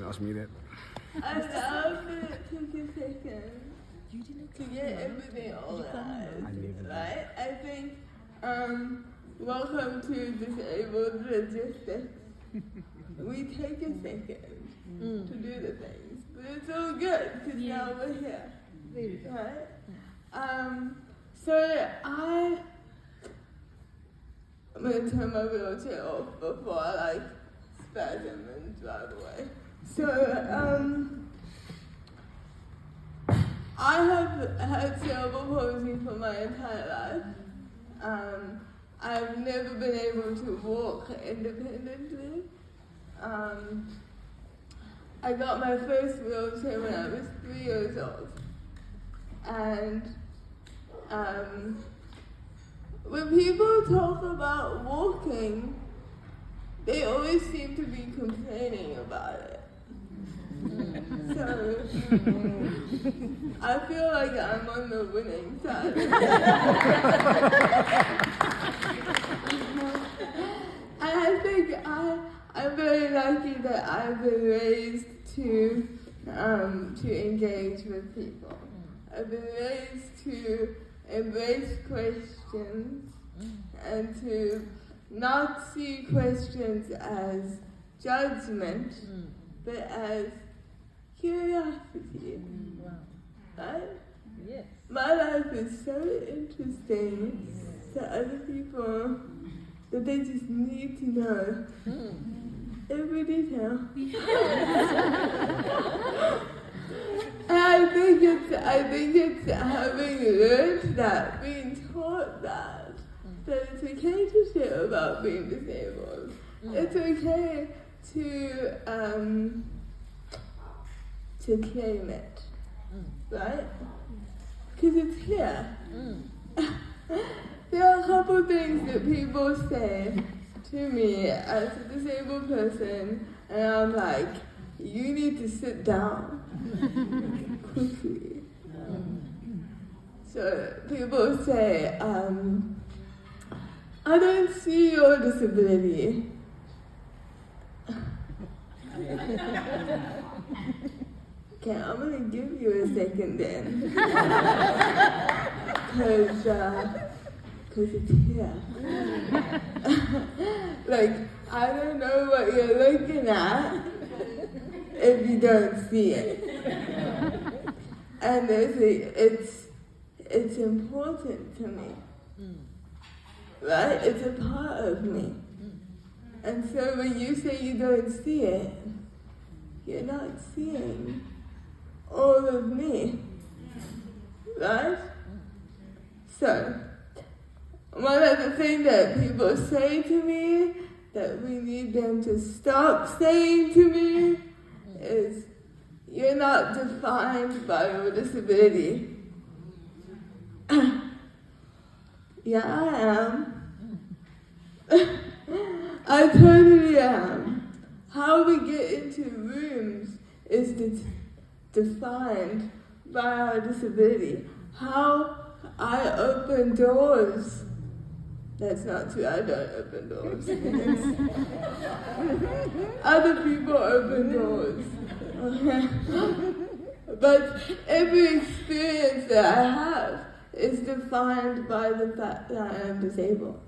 også mean it. I love that it took a second to get everything organized, right? I think, welcome to Disabled Logistics. We take a second to do the things, but it's all good because now we're here, right? So I'm gonna turn my wheelchair off before I like spasm and drive away. So I have had cerebral palsy for my entire life. I've never been able to walk independently. I got my first wheelchair when I was 3 years old. And when people talk about walking, they always seem to be complaining about it. So I feel like I'm on the winning side. And I think I'm very lucky that I've been raised to engage with people. I've been raised to embrace questions and to not see questions as judgment, but as curiosity. Right? Yes. My life is so interesting to other people that they just need to know every detail. And I think it's having learned that, being taught that it's okay to share about being disabled. It's okay to claim it, right? Because it's here. There are a couple things that people say to me as a disabled person, and I'm like, you need to sit down quickly. So people say, I don't see your disability. Okay, I'm gonna give you a second then. Because it's here. Like, I don't know what you're looking at if you don't see it. And it's important to me. Right? It's a part of me. And so when you say you don't see it, you're not seeing all of me. Right? So, one of the things that people say to me that we need them to stop saying to me is, you're not defined by your disability. Yeah, I am. I totally am. How we get into rooms is defined by our disability. How I open doors. That's not true, I don't open doors. Other people open doors. But every experience that I have is defined by the fact that I am disabled.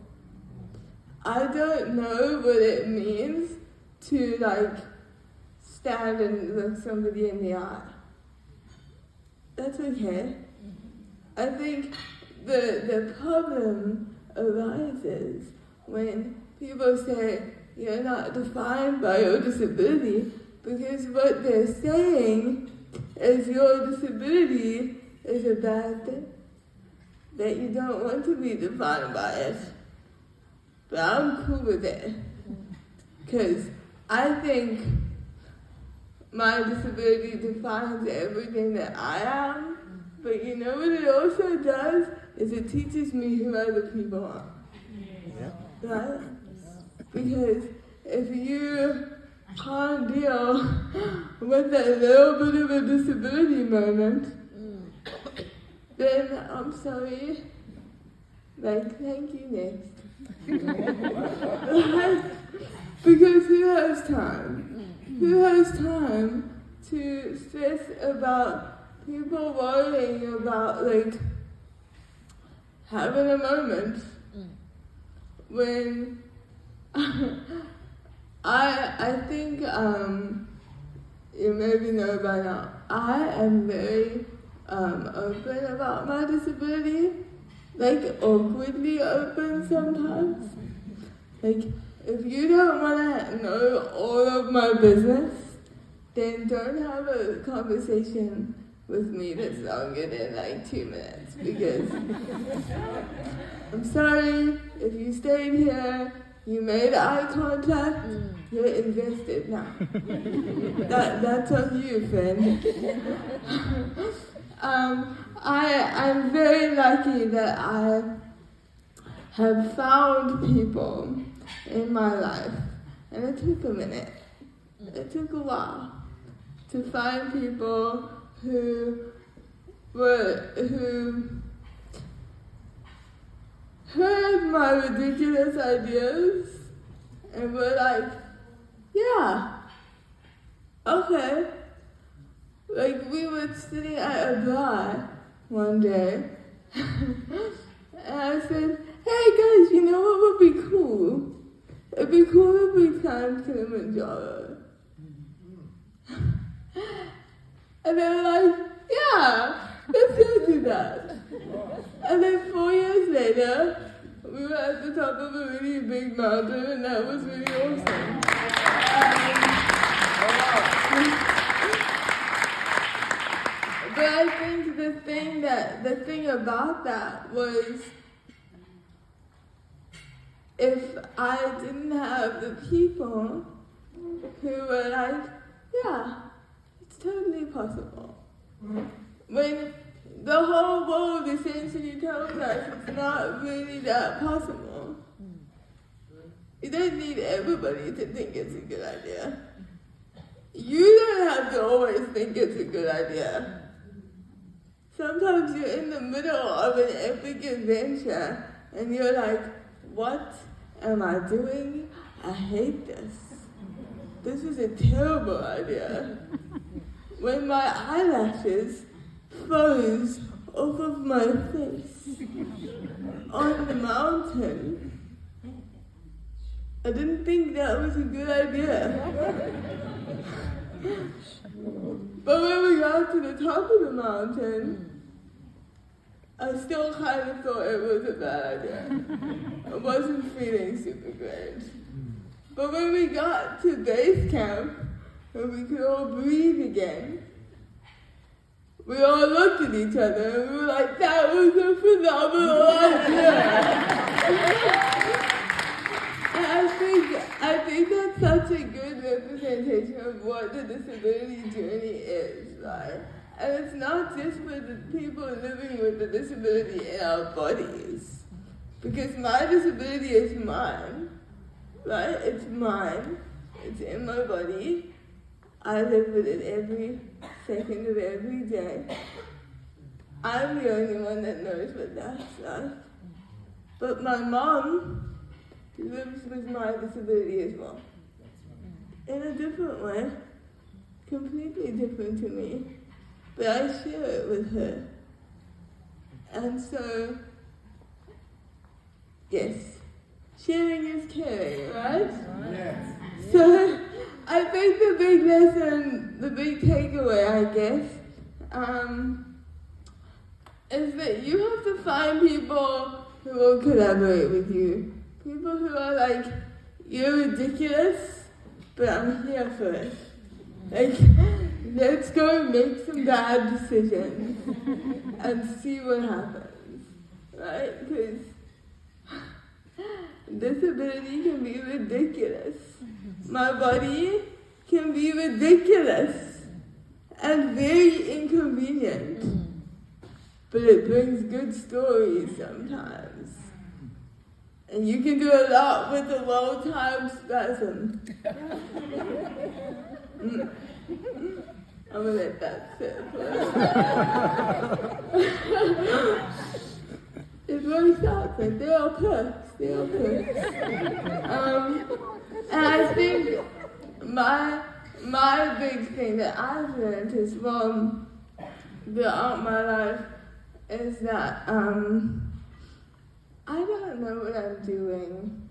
I don't know what it means to stand and look somebody in the eye. That's okay. I think the problem arises when people say you're not defined by your disability, because what they're saying is your disability is a bad thing, that you don't want to be defined by it. But I'm cool with it, because I think my disability defines everything that I am, but you know what it also does? Is it teaches me who other people are. Yeah. Right? Because if you can't deal with that little bit of a disability moment, then I'm sorry. Thank you, next. Because who has time Who has time to stress about people worrying about, like, having a moment when I think you maybe know by now, I am very open about my disability, like awkwardly open sometimes. Like, if you don't want to know all of my business, then don't have a conversation with me that's longer than like 2 minutes, because I'm sorry, if you stayed here, you made eye contact, you're invested now. That's on you, friend. I'm very lucky that I have found people in my life, and it took a minute. It took a while to find people who heard my ridiculous ideas and were like, yeah, okay. Like, we were sitting at a bar one day, and I said, hey guys, you know what would be cool? It'd be cool if we climbed Kilimanjaro. And they were like, yeah, let's go do that. And then 4 years later, we were at the top of a really big mountain, and that was really awesome. But I think the thing about that was, if I didn't have the people who were like, yeah, it's totally possible. When the whole world essentially tells us it's not really that possible. You don't need everybody to think it's a good idea. You don't have to always think it's a good idea. Sometimes you're in the middle of an epic adventure and you're like, what am I doing? I hate this. This is a terrible idea. When my eyelashes froze off of my face on the mountain, I didn't think that was a good idea. But when we got to the top of the mountain, I still kind of thought it was a bad idea. I wasn't feeling super great. But when we got to base camp, and we could all breathe again, we all looked at each other and we were like, that was a phenomenal idea. And I think that's such a good representation of what the disability journey is, right? And it's not just for the people living with the disability in our bodies. Because my disability is mine, right? It's mine. It's in my body. I live with it every second of every day. I'm the only one that knows what that's like. But my mom lives with my disability as well. In a different way, completely different to me. But I share it with her. And so, yes, sharing is caring, right? Yes. So, I think the big lesson, the big takeaway, I guess, is that you have to find people who will collaborate with you. People who are like, you're ridiculous, but I'm here for it. Like, let's go make some bad decisions and see what happens, right? Because disability can be ridiculous. My body can be ridiculous and very inconvenient, but it brings good stories sometimes. And you can do a lot with a low-time spasm. I'm gonna let that sit for a second. It really sounds like they're all perks. They're all perks. And I think my my big thing that I've learned is, throughout my life, is that I don't know what I'm doing.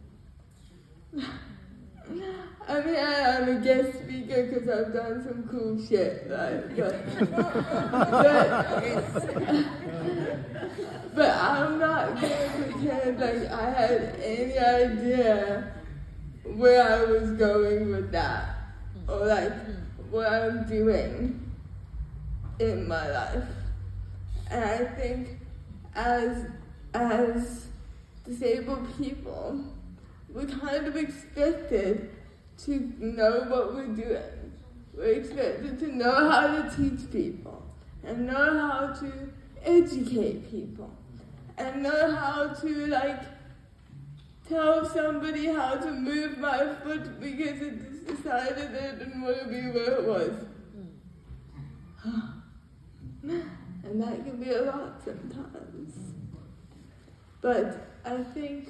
I mean, I'm a guest speaker because I've done some cool shit, right? But I'm not gonna pretend like I had any idea where I was going with that, or like what I'm doing in my life. And I think as disabled people, we're kind of expected to know what we're doing. We're expected to know how to teach people, and know how to educate people, and know how to tell somebody how to move my foot because it decided that it didn't want to be where it was. And that can be a lot sometimes. But I think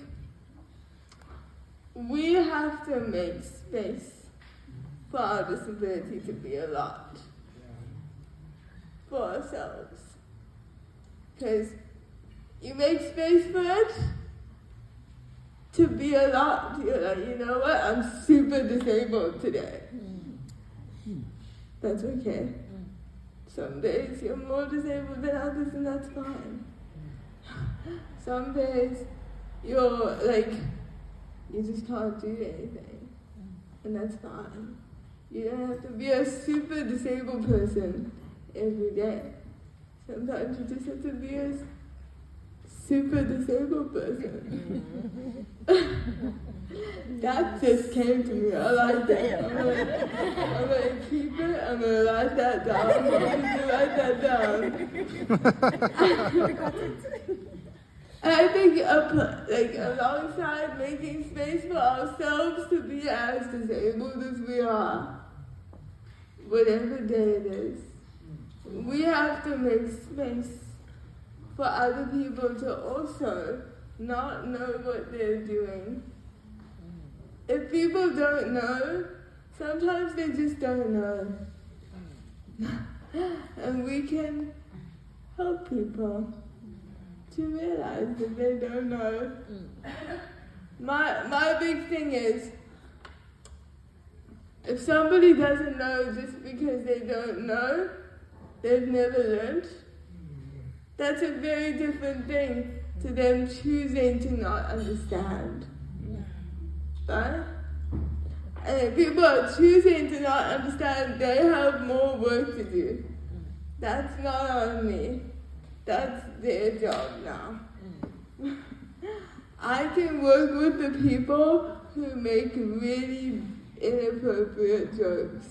we have to make space for our disability to be a lot for ourselves. Because you make space for it to be a lot. You're like, you know what, I'm super disabled today. That's okay. Some days you're more disabled than others, and that's fine. Some days you're you just can't do anything, and that's fine. You don't have to be a super disabled person every day. Sometimes you just have to be a super disabled person. That just came to me. I like that. I'm gonna keep it. I'm gonna write that down. I'm gonna write that down. And I think alongside making space for ourselves to be as disabled as we are, whatever day it is, we have to make space for other people to also not know what they're doing. If people don't know, sometimes they just don't know. And we can help people to realize that they don't know. My big thing is, if somebody doesn't know just because they don't know, they've never learned, that's a very different thing to them choosing to not understand. Right? And if people are choosing to not understand, they have more work to do. That's not on me. That's their job now. I can work with the people who make really inappropriate jokes.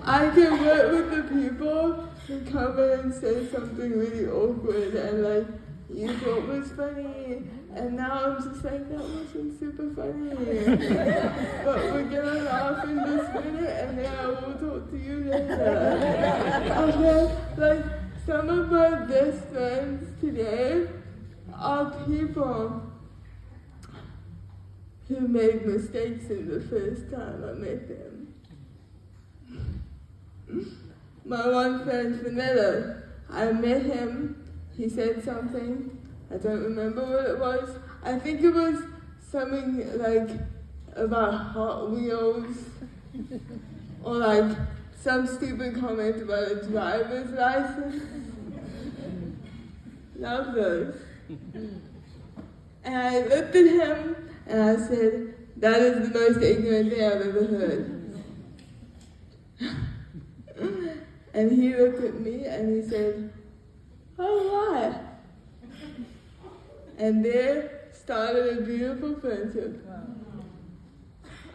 I can work with the people who come in and say something really awkward and you thought was funny, and now I'm just like, that wasn't super funny. But we're gonna laugh in this minute, and then I will talk to you later. And then, some of my best friends today are people who made mistakes in the first time I met them. My one friend, Vanilla, I met him. He said something, I don't remember what it was. I think it was something about Hot Wheels, or some stupid comment about a driver's license. Love those. And I looked at him and I said, that is the most ignorant thing I've ever heard. And he looked at me and he said, oh, why? And there started a beautiful friendship.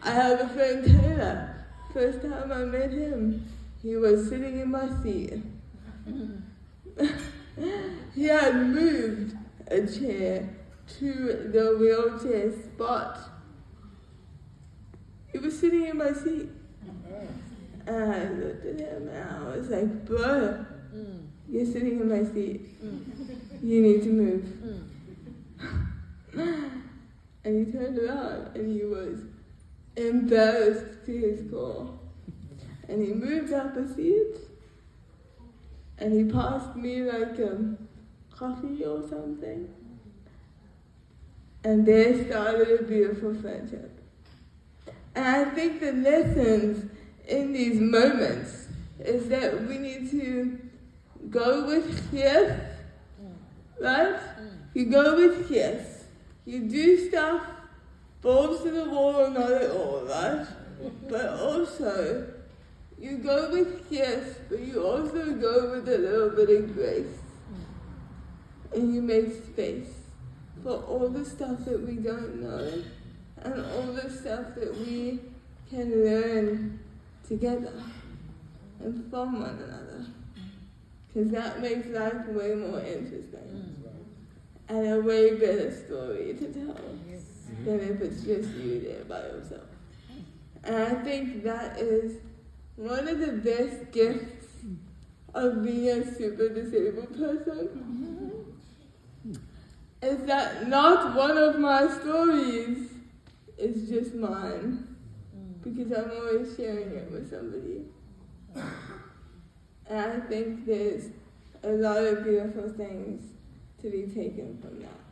I have a friend, Taylor. First time I met him, he was sitting in my seat. He had moved a chair to the wheelchair spot. He was sitting in my seat. And I looked at him and I was like, bro, you're sitting in my seat. You need to move. And he turned around and he was embarrassed to his core. And he moved up a seat, and he passed me like coffee or something. And there started a beautiful friendship. And I think the lessons in these moments is that we need to go with yes, right? You go with yes. You do stuff, balls to the wall or not at all, right? But also, you go with yes, but you also go with a little bit of grace. And you make space for all the stuff that we don't know and all the stuff that we can learn together and from one another. Because that makes life way more interesting and a way better story to tell than if it's just you there by yourself. And I think that is one of the best gifts of being a super disabled person. Is that not one of my stories is just mine, because I'm always sharing it with somebody. And I think there's a lot of beautiful things to be taken from that.